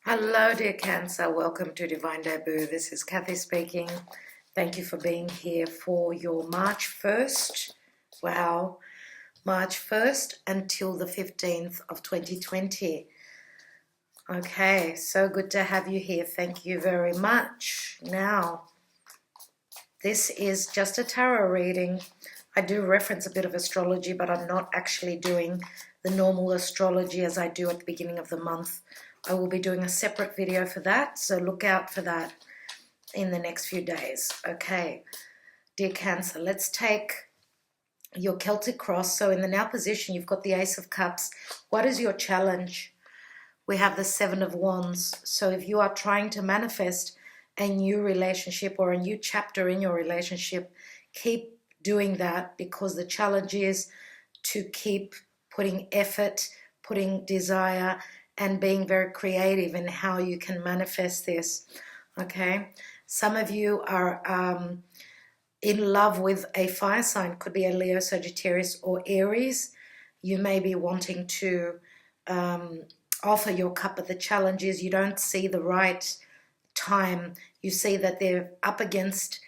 Hello, dear Cancer. Welcome to Divine Debut. This is Kathy speaking. Thank you for being here for your March 1st. Wow, March 1st until the 15th of 2020. Okay, so good to have you here. Thank you very much. Now, this is just a tarot reading. I do reference a bit of astrology, but I'm not actually doing the normal astrology as I do at the beginning of the month. I will be doing a separate video for that, so look out for that in the next few days. Okay, dear Cancer, let's take your Celtic cross. So in the now position, you've got the Ace of Cups. What is your challenge? We have the Seven of Wands. So if you are trying to manifest a new relationship or a new chapter in your relationship, keep doing that, because the challenge is to keep putting effort, putting desire, and being very creative in how you can manifest this. Okay, some of you are in love with a fire sign. Could be a Leo, Sagittarius, or Aries. You may be wanting to offer your cup, but the challenge is you don't see the right time. You see that they're up against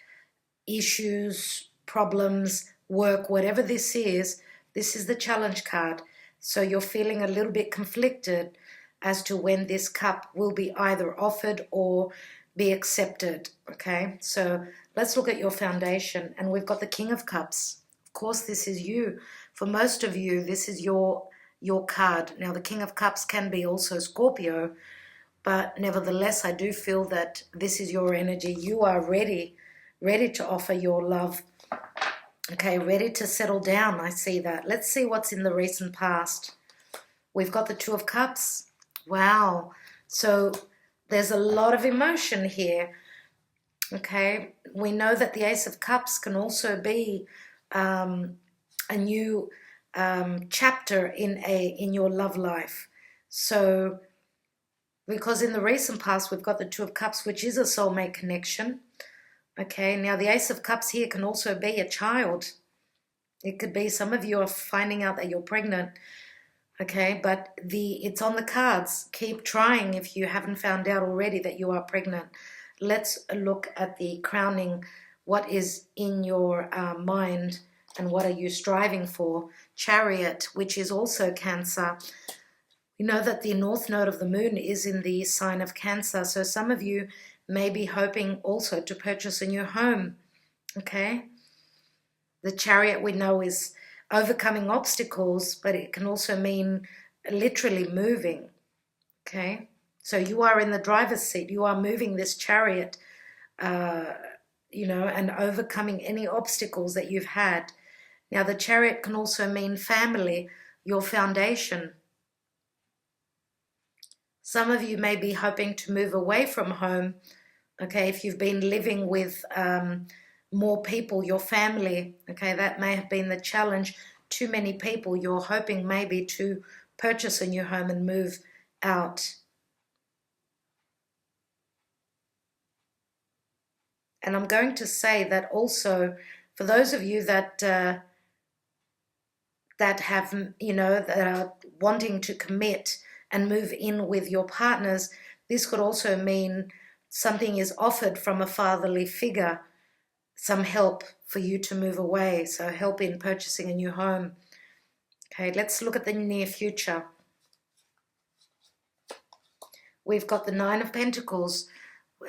issues, problems, work, whatever this is the challenge card. So you're feeling a little bit conflicted as to when this cup will be either offered or be accepted. Okay, so let's look at your foundation. And we've got the King of Cups. Of course, this is you. For most of you, this is your card. Now, the King of Cups can be also Scorpio, but nevertheless, I do feel that this is your energy. You are ready to offer your love. Okay, ready to settle down. I see that. Let's see what's in the recent past. We've got the Two of Cups. Wow. So there's a lot of emotion here. Okay, we know that the Ace of Cups can also be a new chapter in your love life. So because in the recent past we've got the Two of Cups, which is a soulmate connection. Okay, now the Ace of Cups here can also be a child. It could be some of you are finding out that you're pregnant. Okay, but it's on the cards. Keep trying if you haven't found out already that you are pregnant. Let's look at the crowning. What is in your mind and what are you striving for? Chariot, which is also Cancer. You know that the north node of the moon is in the sign of Cancer. So some of you may be hoping also to purchase a new home. Okay, the Chariot we know is overcoming obstacles, but it can also mean literally moving. Okay, so you are in the driver's seat. You are moving this chariot, and overcoming any obstacles that you've had. Now, the Chariot can also mean family, your foundation. Some of you may be hoping to move away from home. Okay, if you've been living with more people, your family, okay, that may have been the challenge. Too many people. You're hoping maybe to purchase a new home and move out. And I'm going to say that also for those of you that have, that are wanting to commit and move in with your partners, this could also mean something is offered from a fatherly figure, some help for you to move away, so help in purchasing a new home. Okay, let's look at the near future. We've got the Nine of Pentacles.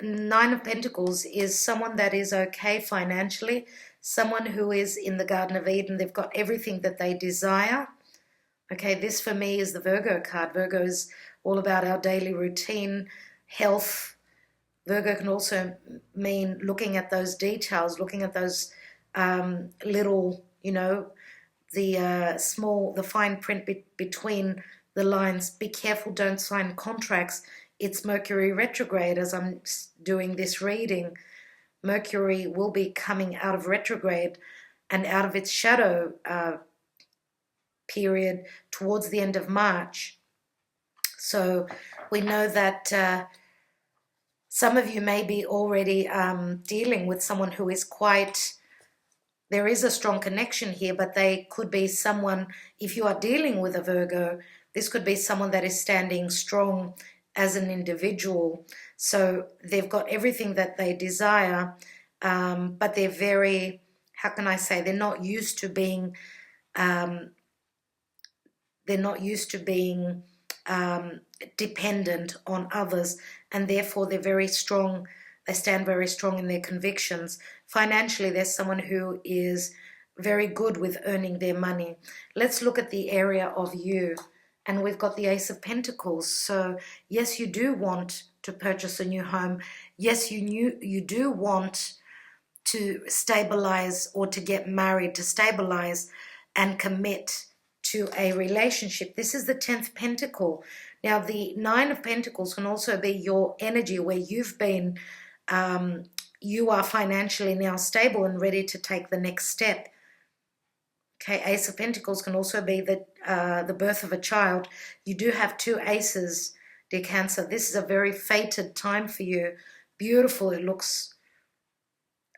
Nine of Pentacles is someone that is okay financially, someone who is in the Garden of Eden. They've got everything that they desire. Okay, this for me is the Virgo card. Virgo is all about our daily routine, health. Virgo can also mean looking at those details, looking at those little, the fine print between the lines. Be careful, don't sign contracts. It's Mercury retrograde as I'm doing this reading. Mercury will be coming out of retrograde and out of its shadow period towards the end of March. So we know that some of you may be already dealing with someone who is there is a strong connection here, but they could be someone, if you are dealing with a Virgo, this could be someone that is standing strong as an individual. So they've got everything that they desire, but they're very, how can I say, they're not used to being dependent on others, and therefore they're very strong. They stand very strong in their convictions. Financially, there's someone who is very good with earning their money. Let's look at the area of you. And we've got the Ace of Pentacles. So yes, you do want to purchase a new home. Yes, you do want to stabilize or to get married, to stabilize and commit to a relationship. This is the 10th Pentacle. Now, the 9 of Pentacles can also be your energy where you've been, you are financially now stable and ready to take the next step. Okay, Ace of Pentacles can also be the birth of a child. You do have 2 aces, dear Cancer. This is a very fated time for you. Beautiful it looks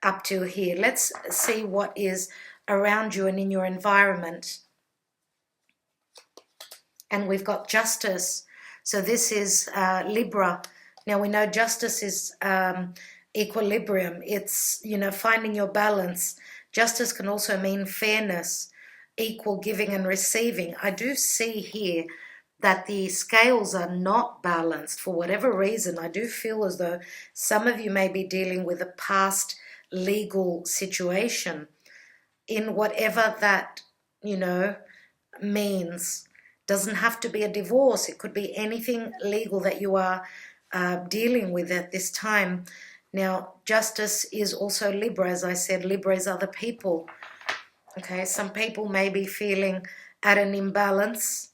up to here. Let's see what is around you and in your environment. And we've got Justice. So this is Libra. Now we know Justice is equilibrium. It's, finding your balance. Justice can also mean fairness, equal giving and receiving. I do see here that the scales are not balanced for whatever reason. I do feel as though some of you may be dealing with a past legal situation in whatever that, means. Doesn't have to be a divorce. It could be anything legal that you are dealing with at this time. Now, Justice is also Libra. As I said, Libra is other people. Okay, some people may be feeling at an imbalance,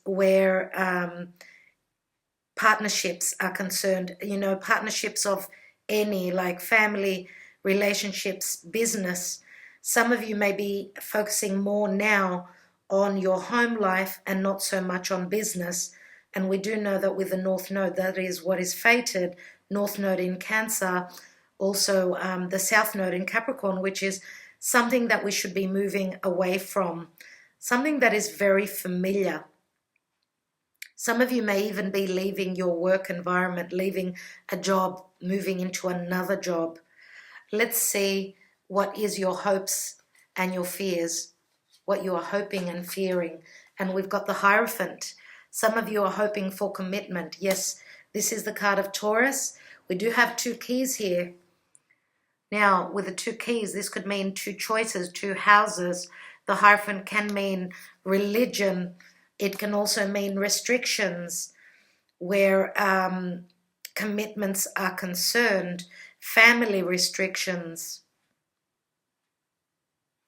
where partnerships are concerned. Partnerships of any, like family, relationships, business. Some of you may be focusing more now on your home life and not so much on business. And we do know that with the North Node, that is what is fated. North Node in Cancer, also the South Node in Capricorn, which is something that we should be moving away from. Something that is very familiar. Some of you may even be leaving your work environment, leaving a job, moving into another job. Let's see what is your hopes and your fears, what you are hoping and fearing. And we've got the Hierophant. Some of you are hoping for commitment. Yes, this is the card of Taurus. We do have 2 keys here. Now, with the 2 keys, this could mean 2 choices, 2 houses. The Hierophant can mean religion. It can also mean restrictions where commitments are concerned, family restrictions.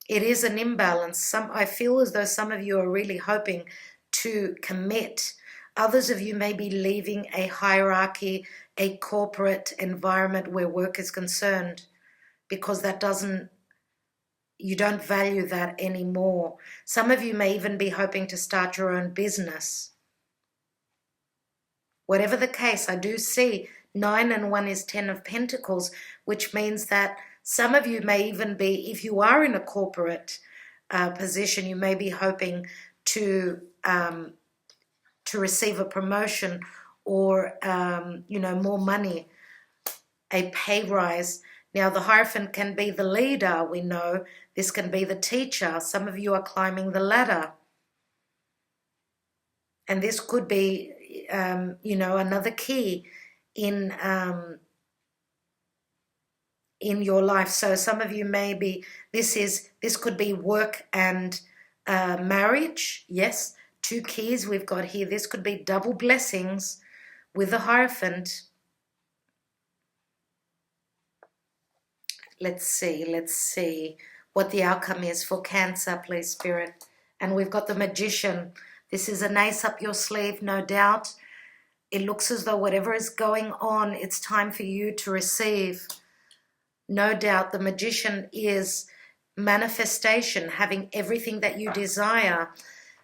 It is an imbalance. I feel as though some of you are really hoping to commit. Others of you may be leaving a hierarchy, a corporate environment where work is concerned, because you don't value that anymore. Some of you may even be hoping to start your own business. Whatever the case, I do see 9 and 1 is 10 of Pentacles, which means that some of you may even be, if you are in a corporate position, you may be hoping to receive a promotion or, more money, a pay rise. Now, the Hierophant can be the leader, we know. This can be the teacher. Some of you are climbing the ladder. And this could be, another key in your life. So some of you may be, this could be work and marriage. Yes, 2 keys we've got here. This could be double blessings with the Hierophant. Let's see what the outcome is for Cancer, please, Spirit. And we've got the Magician. This is an ace up your sleeve, no doubt. It looks as though whatever is going on, it's time for you to receive. No doubt the Magician is manifestation, having everything that you desire.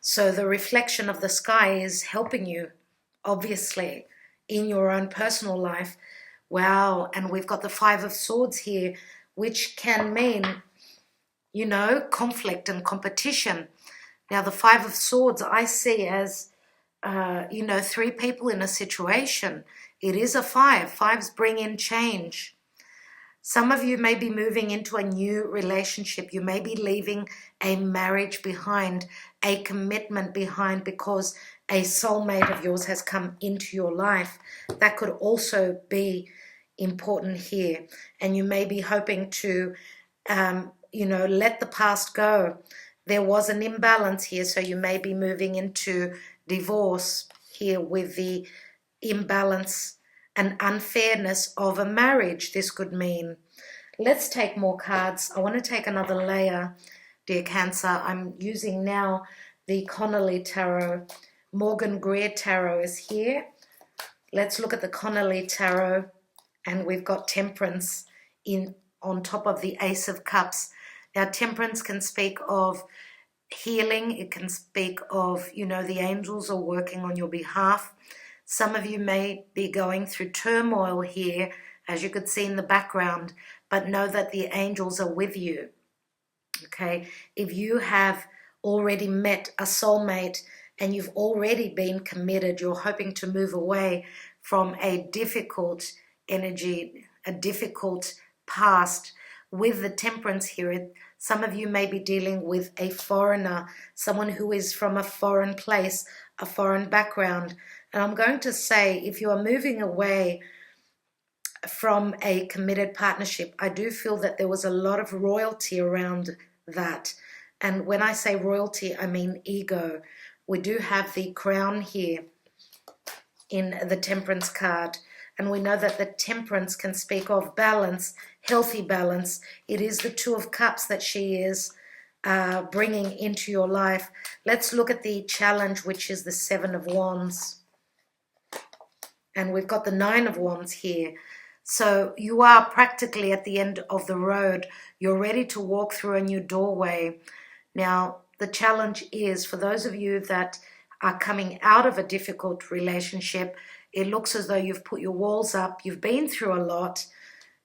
So the reflection of the sky is helping you, obviously, in your own personal life. Wow, and we've got the 5 of Swords here, which can mean, conflict and competition. Now, the Five of Swords I see as, you know, three people in a situation. It is a five. Fives bring in change. Some of you may be moving into a new relationship. You may be leaving a marriage behind, a commitment behind, because a soulmate of yours has come into your life. That could also be important here. And you may be hoping to, you know, let the past go. There was an imbalance here, so you may be moving into divorce here with the imbalance and unfairness of a marriage. This could mean. Let's take more cards. I want to take another layer, dear Cancer. I'm using now the Connolly Tarot. Morgan-Greer Tarot is here. Let's look at the Connolly Tarot, and we've got Temperance in on top of the Ace of Cups. Now, Temperance can speak of healing. It can speak of, you know, the angels are working on your behalf. Some of you may be going through turmoil here, as you could see in the background, but know that the angels are with you, okay? If you have already met a soulmate and you've already been committed, you're hoping to move away from a difficult energy, a difficult past. With the Temperance here, some of you may be dealing with a foreigner, someone who is from a foreign place, a foreign background. And I'm going to say, if you are moving away from a committed partnership, I do feel that there was a lot of royalty around that. And when I say royalty, I mean ego. We do have the crown here in the Temperance card. And we know that the Temperance can speak of balance, healthy balance. It is the Two of Cups that she is bringing into your life. Let's look at the challenge, which is the Seven of Wands. And we've got the Nine of Wands here. So you are practically at the end of the road. You're ready to walk through a new doorway. Now, the challenge is for those of you that are coming out of a difficult relationship, it looks as though you've put your walls up. You've been through a lot.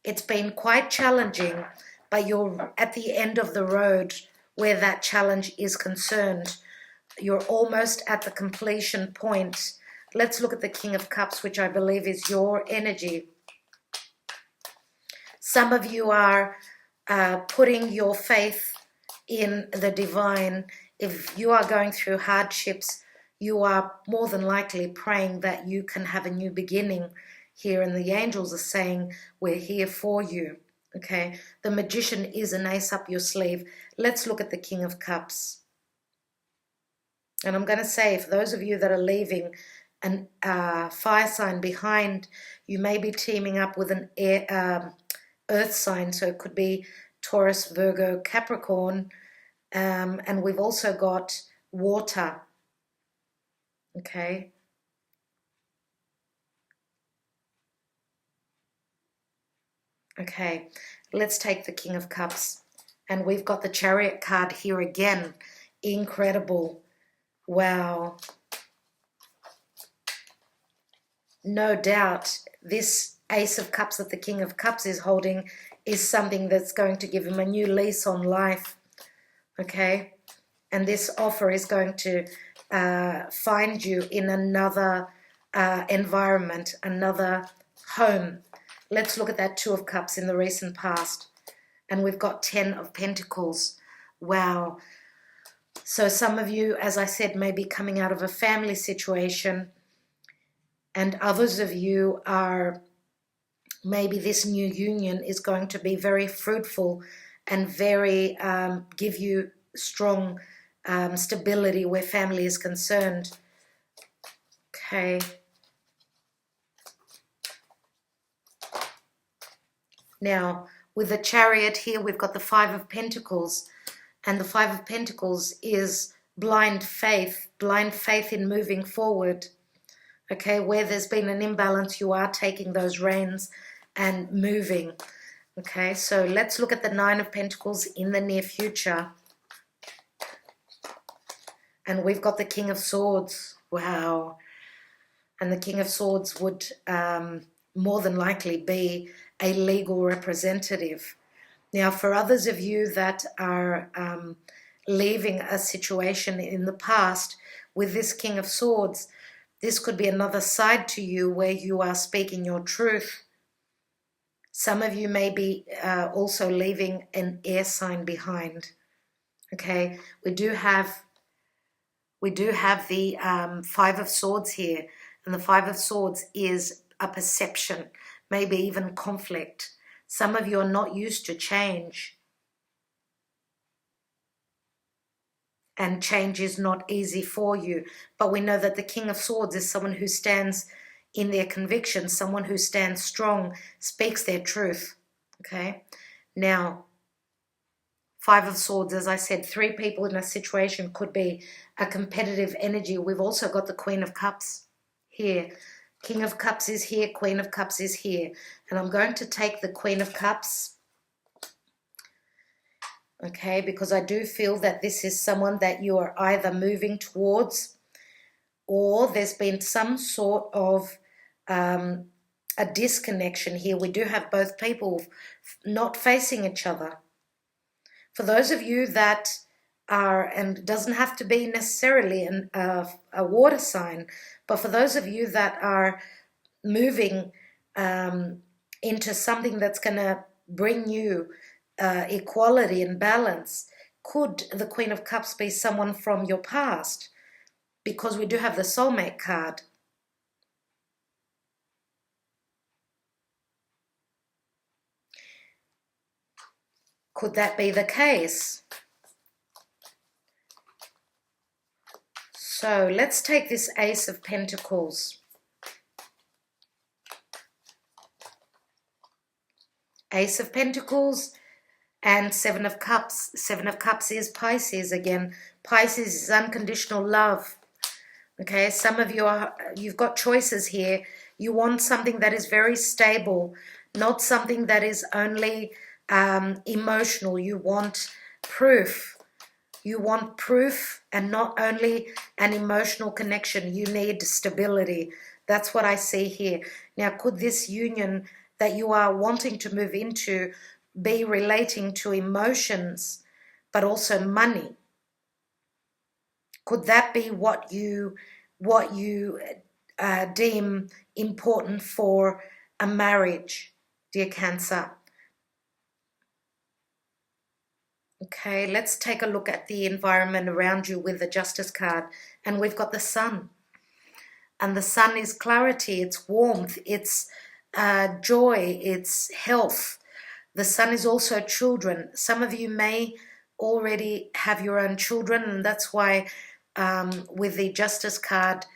It's been quite challenging, but you're at the end of the road where that challenge is concerned. You're almost at the completion point. Let's look at the King of Cups, which I believe is your energy. Some of you are putting your faith in the divine. If you are going through hardships, you are more than likely praying that you can have a new beginning here. And the angels are saying, we're here for you. Okay, the Magician is an ace up your sleeve. Let's look at the King of Cups. And I'm going to say, for those of you that are leaving an fire sign behind, you may be teaming up with an earth sign. So it could be Taurus, Virgo, Capricorn. And we've also got water. Okay. Okay, let's take the King of Cups. And we've got the Chariot card here again. Incredible. Wow. No doubt this Ace of Cups that the King of Cups is holding is something that's going to give him a new lease on life. Okay. And this offer is going to find you in another environment, another home. Let's look at that Two of Cups in the recent past. And we've got 10 of Pentacles. Wow. So some of you, as I said, may be coming out of a family situation. And others of you are, maybe this new union is going to be very fruitful and very, give you strong stability where family is concerned. Okay. Now, with the Chariot here, we've got the Five of Pentacles. And the Five of Pentacles is blind faith in moving forward. Okay, where there's been an imbalance, you are taking those reins and moving. Okay, so let's look at the Nine of Pentacles in the near future. And we've got the King of Swords. Wow. And the King of Swords would more than likely be a legal representative. Now, for others of you that are leaving a situation in the past with this King of Swords. This could be another side to you where you are speaking your truth. Some of you may be also leaving an air sign behind. Okay, we do have the Five of Swords here, and the Five of Swords is a perception, maybe even conflict. Some of you are not used to change, and change is not easy for you. But we know that the King of Swords is someone who stands in their convictions, someone who stands strong, speaks their truth. Okay, now Five of Swords, as I said, three people in a situation could be a competitive energy. We've also got the Queen of Cups here. King of Cups is here, Queen of Cups is here. And I'm going to take the Queen of Cups, okay, because I do feel that this is someone that you are either moving towards, or there's been some sort of a disconnection here. We do have both people not facing each other. For those of you that are, and it doesn't have to be necessarily a water sign, but for those of you that are moving into something that's going to bring you equality and balance, could the Queen of Cups be someone from your past? Because we do have the soulmate card. Could that be the case? So let's take this Ace of Pentacles. Ace of Pentacles and Seven of Cups. Seven of Cups is Pisces again. Pisces is unconditional love. Okay, some of you you've got choices here. You want something that is very stable, not something that is only emotional. You want proof. You want proof and not only an emotional connection. You need stability. That's what I see here. Now, could this union that you are wanting to move into be relating to emotions, but also money? Could that be what you deem important for a marriage, dear Cancer? Okay, let's take a look at the environment around you with the Justice card. And we've got the Sun. And the Sun is clarity, it's warmth, it's joy, it's health. The Sun is also children. Some of you may already have your own children, and that's why with the Justice card,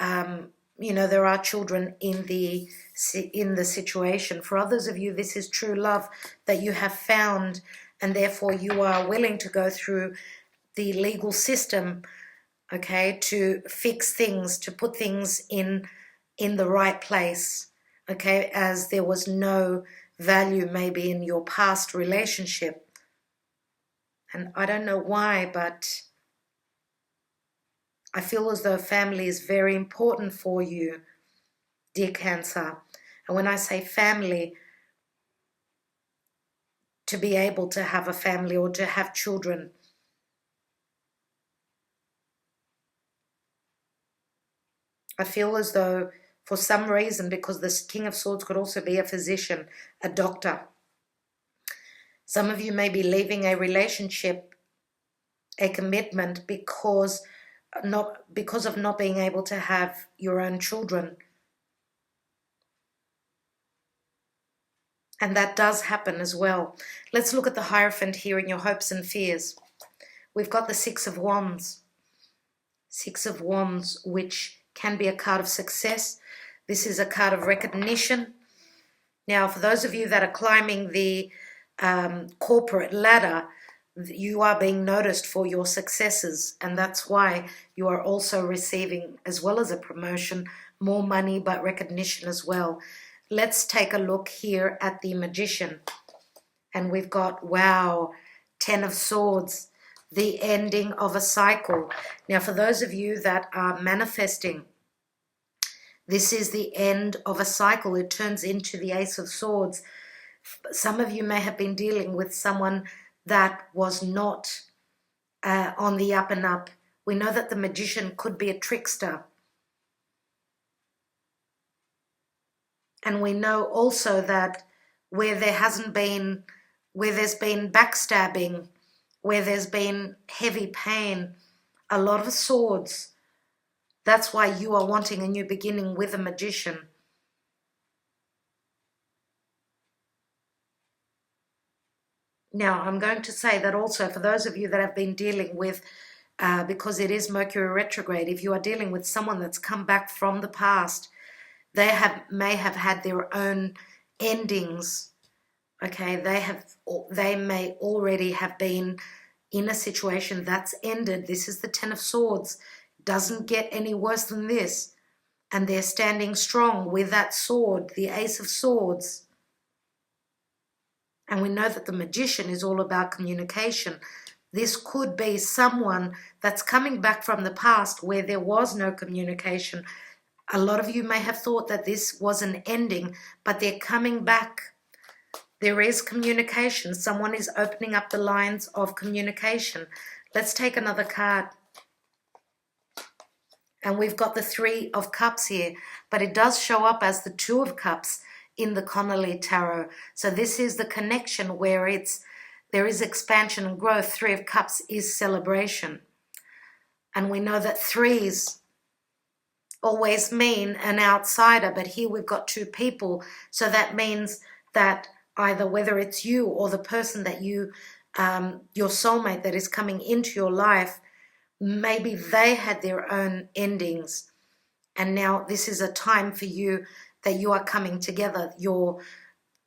you know, there are children in the situation. For others of you, this is true love that you have found, and therefore you are willing to go through the legal system, okay, to fix things, to put things in the right place, okay, as there was no value maybe in your past relationship. And I don't know why, but I feel as though family is very important for you, dear Cancer. And when I say family, to be able to have a family or to have children. I feel as though for some reason, because this King of Swords could also be a physician, a doctor. Some of you may be leaving a relationship, a commitment, because of not being able to have your own children. And that does happen as well. Let's look at the Hierophant here in your hopes and fears. We've got the Six of Wands. Six of Wands, which can be a card of success. This is a card of recognition. Now, for those of you that are climbing the corporate ladder, you are being noticed for your successes, and that's why you are also receiving, as well as a promotion, more money, but recognition as well. Let's take a look here at the Magician. And we've got, wow, Ten of Swords, the ending of a cycle. Now, for those of you that are manifesting, this is the end of a cycle. It turns into the Ace of Swords. Some of you may have been dealing with someone that was not on the up and up. We know that the magician could be a trickster. And we know also that where there's been backstabbing, where there's been heavy pain, a lot of swords. That's why you are wanting a new beginning with a magician. Now, I'm going to say that also for those of you that have been dealing with, because it is Mercury retrograde, if you are dealing with someone that's come back from the past, they may have had their own endings. Okay, they may already have been in a situation that's ended. This is the Ten of Swords. Doesn't get any worse than this. And they're standing strong with that sword, the Ace of Swords. And we know that the magician is all about communication. This could be someone that's coming back from the past where there was no communication. A lot of you may have thought that this was an ending, but they're coming back. There is communication. Someone is opening up the lines of communication. Let's take another card. And we've got the Three of Cups here, but it does show up as the Two of Cups in the Connolly Tarot. So this is the connection where there is expansion and growth. Three of Cups is celebration. And we know that threes always mean an outsider, but here we've got two people. So that means that either whether it's you or the person that your soulmate that is coming into your life, maybe they had their own endings. And now this is a time for you that you are coming together. Your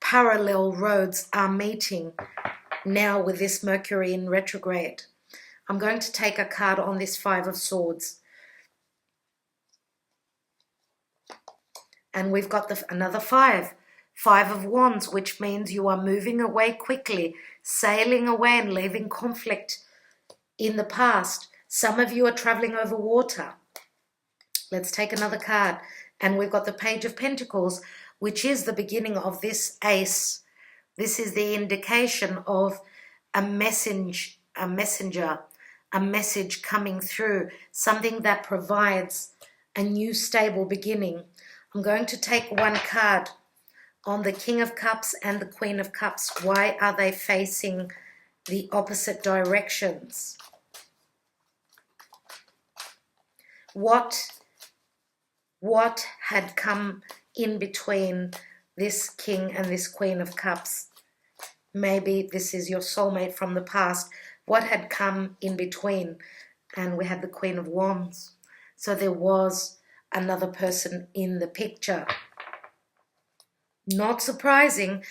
parallel roads are meeting now with this Mercury in retrograde. I'm going to take a card on this Five of Swords. And we've got another five. Five of Wands, which means you are moving away quickly, sailing away and leaving conflict in the past. Some of you are traveling over water. Let's take another card. And we've got the Page of Pentacles, which is the beginning of this ace. This is the indication of a messenger, a message coming through, something that provides a new stable beginning. I'm going to take one card on the King of Cups and the Queen of Cups. Why are they facing the opposite directions? What had come in between this King and this Queen of Cups? Maybe this is your soulmate from the past. What had come in between? And we had the Queen of Wands. So there was another person in the picture. Not surprising.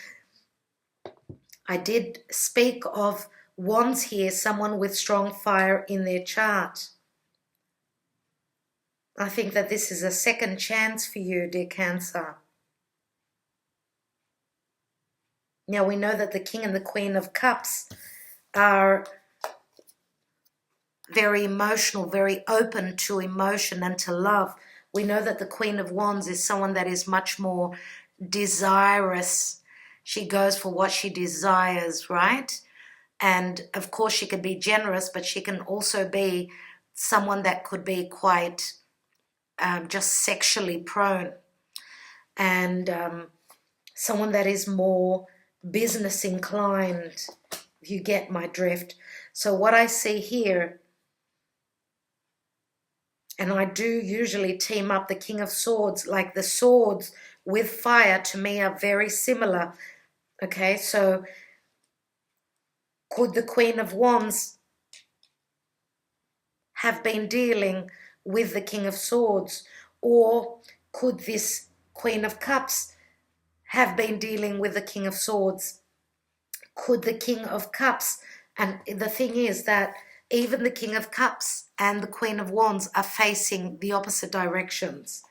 I did speak of Wands here, someone with strong fire in their chart. I think that this is a second chance for you, dear Cancer. Now we know that the King and the Queen of Cups are very emotional, very open to emotion and to love. We know that the Queen of Wands is someone that is much more desirous. She goes for what she desires, right? And of course she could be generous, but she can also be someone that could be quite just sexually prone, and someone that is more business inclined, if you get my drift. So what I see here, and I do usually team up the King of Swords, like the swords with fire to me are very similar. Okay, so could the Queen of Wands have been dealing with the King of Swords, or could this Queen of Cups have been dealing with the King of Swords? Could the King of Cups, and the thing is that even the King of Cups and the Queen of Wands are facing the opposite directions.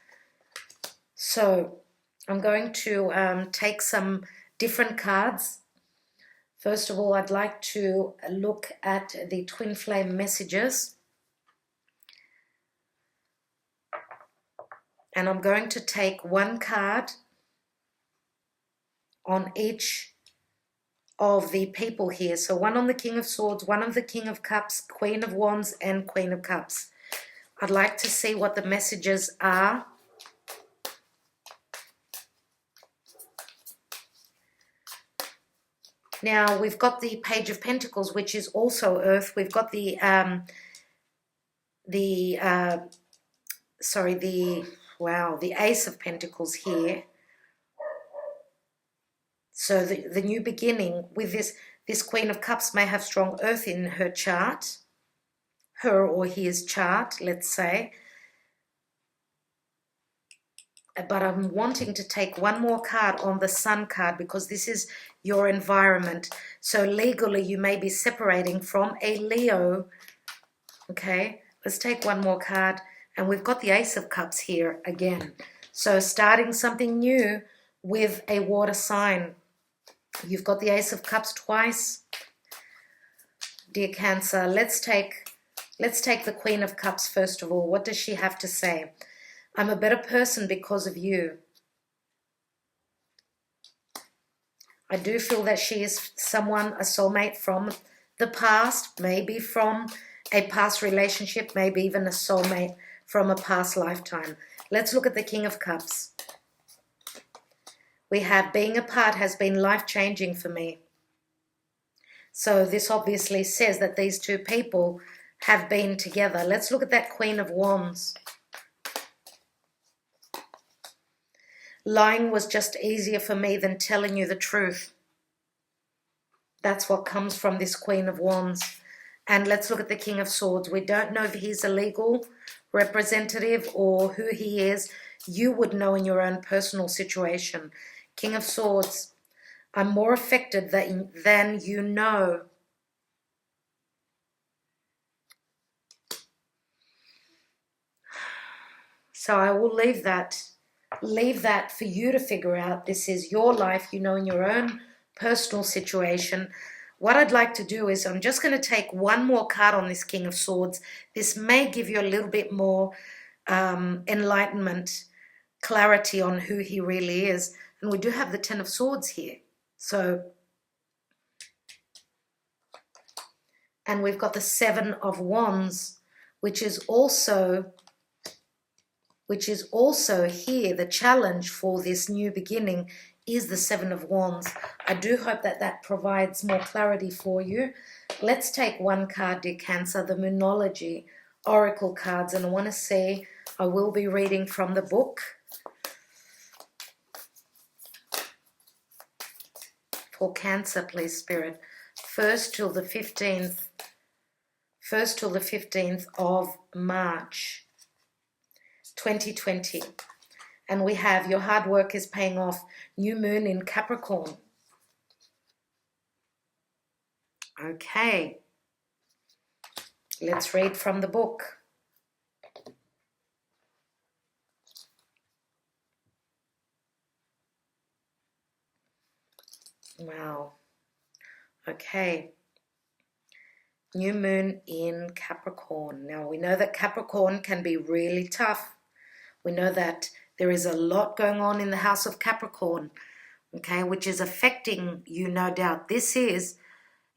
So I'm going to take some different cards. First of all, I'd like to look at the twin flame messages. And I'm going to take one card on each of the people here. So one on the King of Swords, one on the King of Cups, Queen of Wands, and Queen of Cups. I'd like to see what the messages are. Now, we've got the Page of Pentacles, which is also Earth. We've got the Ace of Pentacles here. So the new beginning with this Queen of Cups may have strong Earth in her chart, her or his chart, let's say. But I'm wanting to take one more card on the Sun card because this is your environment. So legally you may be separating from a Leo. Okay, let's take one more card. And we've got the Ace of Cups here again. So starting something new with a water sign. You've got the Ace of Cups twice. Dear Cancer, let's take the Queen of Cups first of all. What does she have to say? I'm a better person because of you. I do feel that she is someone, a soulmate from the past, maybe from a past relationship, maybe even a soulmate from a past lifetime. Let's look at the King of Cups. We have being apart has been life-changing for me. So this obviously says that these two people have been together. Let's look at that Queen of Wands. Lying was just easier for me than telling you the truth. That's what comes from this Queen of Wands. And let's look at the King of Swords. We don't know if he's a legal representative or who he is. You would know in your own personal situation. King of Swords, I'm more affected than you know. So I will leave that for you to figure out. This is your life, you know, in your own personal situation. What I'd like to do is I'm just going to take one more card on this King of Swords. This may give you a little bit more enlightenment, clarity on who he really is. And we do have the Ten of Swords here. So, and we've got the Seven of Wands, which is also here. The challenge for this new beginning is the Seven of Wands. I do hope that that provides more clarity for you. Let's take one card, dear Cancer, the Moonology Oracle cards. And I want to see, I will be reading from the book. For Cancer, please, Spirit. 1st till the 15th of March 2020. And we have your hard work is paying off. New moon in Capricorn. Okay. Let's read from the book. Wow. Okay. New moon in Capricorn. Now we know that Capricorn can be really tough. We know that there is a lot going on in the house of Capricorn, okay, which is affecting you, no doubt. This is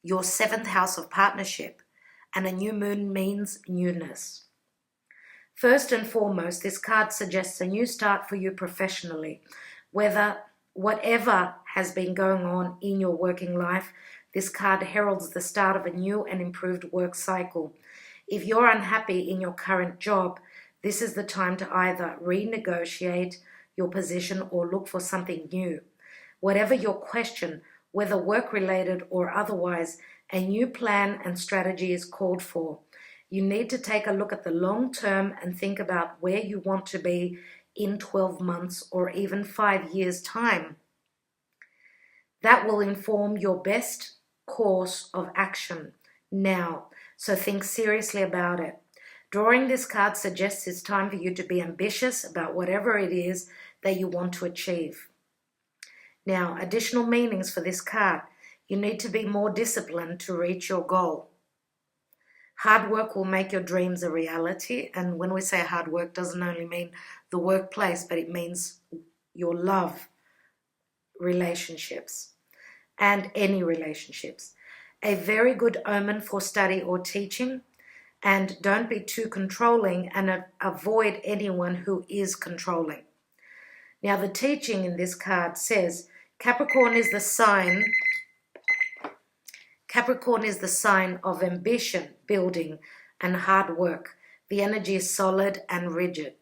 your 7th house of partnership, and a new moon means newness. First and foremost, this card suggests a new start for you professionally. Whatever has been going on in your working life, this card heralds the start of a new and improved work cycle. If you're unhappy in your current job, this is the time to either renegotiate your position or look for something new. Whatever your question, whether work-related or otherwise, a new plan and strategy is called for. You need to take a look at the long term and think about where you want to be in 12 months or even 5 years' time. That will inform your best course of action now, so think seriously about it. Drawing this card suggests it's time for you to be ambitious about whatever it is that you want to achieve. Now, additional meanings for this card. You need to be more disciplined to reach your goal. Hard work will make your dreams a reality. And when we say hard work, doesn't only mean the workplace, but it means your love relationships. and any relationships. A very good omen for study or teaching. And don't be too controlling and avoid anyone who is controlling. Now, the teaching in this card says Capricorn is the sign of ambition, building, and hard work. The energy is solid and rigid.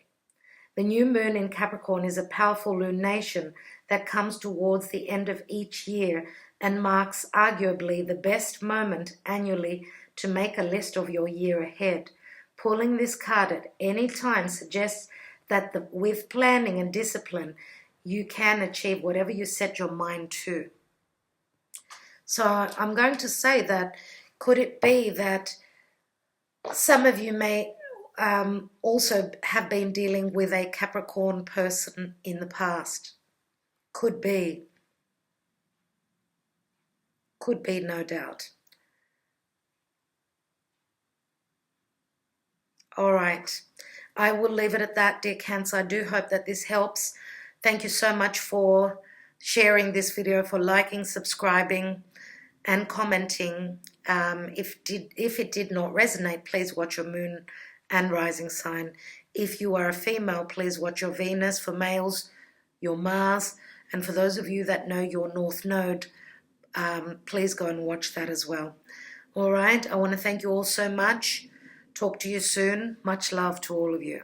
The new moon in Capricorn is a powerful lunation that comes towards the end of each year and marks arguably the best moment annually to make a list of your year ahead. Pulling this card at any time suggests that with planning and discipline, you can achieve whatever you set your mind to. So I'm going to say that, could it be that some of you may also have been dealing with a Capricorn person in the past? Could be. Could be, no doubt. All right. I will leave it at that, dear Cancer. I do hope that this helps. Thank you so much for sharing this video, for liking, subscribing, and commenting. If it did not resonate, please watch your moon and rising sign. If you are a female, please watch your Venus. For males, your Mars. And for those of you that know your North Node, please go and watch that as well. All right. I want to thank you all so much. Talk to you soon. Much love to all of you.